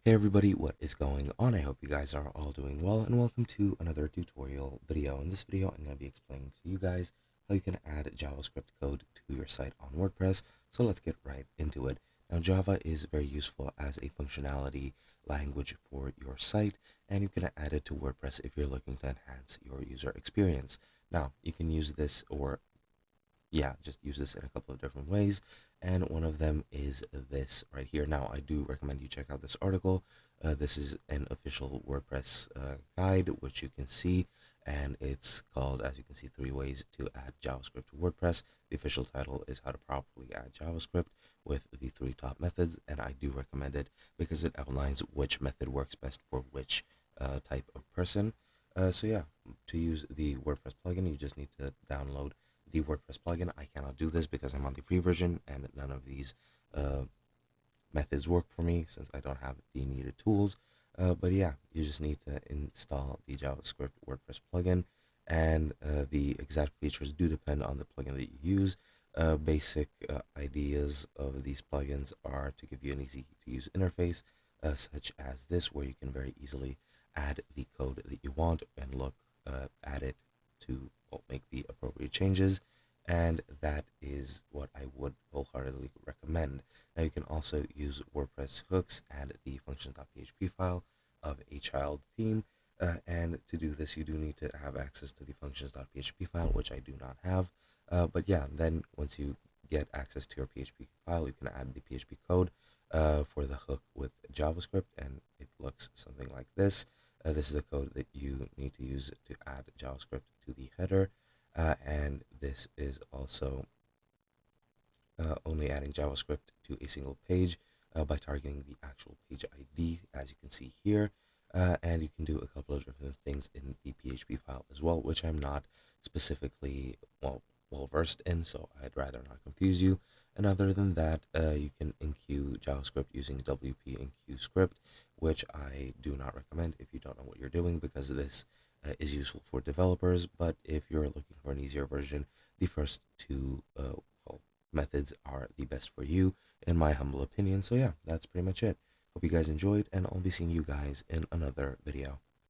Hey everybody, what is going on? I hope you guys are all doing well, and welcome to another tutorial video. In this video, I'm going to be explaining to you guys how you can add JavaScript code to your site on WordPress. So let's get right into it. Now, Java is very useful as a functionality language for your site, and you can add it to WordPress if you're looking to enhance your user experience. Now, you can use this just use this in a couple of different ways, and one of them is this right here. Now, I do recommend you check out this article. This is an official WordPress guide, which you can see, and it's called, as you can see, 3 ways to add JavaScript to WordPress. The official title is how to properly add JavaScript with the 3 top methods, and I do recommend it because it outlines which method works best for which type of person. To use the WordPress plugin, you just need to download the WordPress plugin. I cannot do this because I'm on the free version, and none of these uh, methods work for me since I don't have the needed tools. But yeah, you just need to install the JavaScript WordPress plugin, and the exact features do depend on the plugin that you use. Basic ideas of these plugins are to give you an easy to use interface, such as this, where you can very easily add the code that you want and look at it to make the appropriate changes, and that is what I would wholeheartedly recommend. Now, you can also use WordPress hooks and the functions.php file of a child theme, and to do this, you do need to have access to the functions.php file, which I do not have. But yeah, then once you get access to your PHP file, you can add the PHP code for the hook with JavaScript, and it looks something like this. This is the code that you need to use to add JavaScript to the header, and this is also only adding JavaScript to a single page by targeting the actual page ID, as you can see here. And you can do a couple of different things in the PHP file as well, which I'm not specifically well versed in, so I'd rather not confuse you. And other than that, you can enqueue JavaScript using WP enqueue script, which I do not recommend if you don't know what you're doing, because this is useful for developers. But if you're looking for an easier version, the first two methods are the best for you, in my humble opinion. So yeah, that's pretty much it. Hope you guys enjoyed, and I'll be seeing you guys in another video.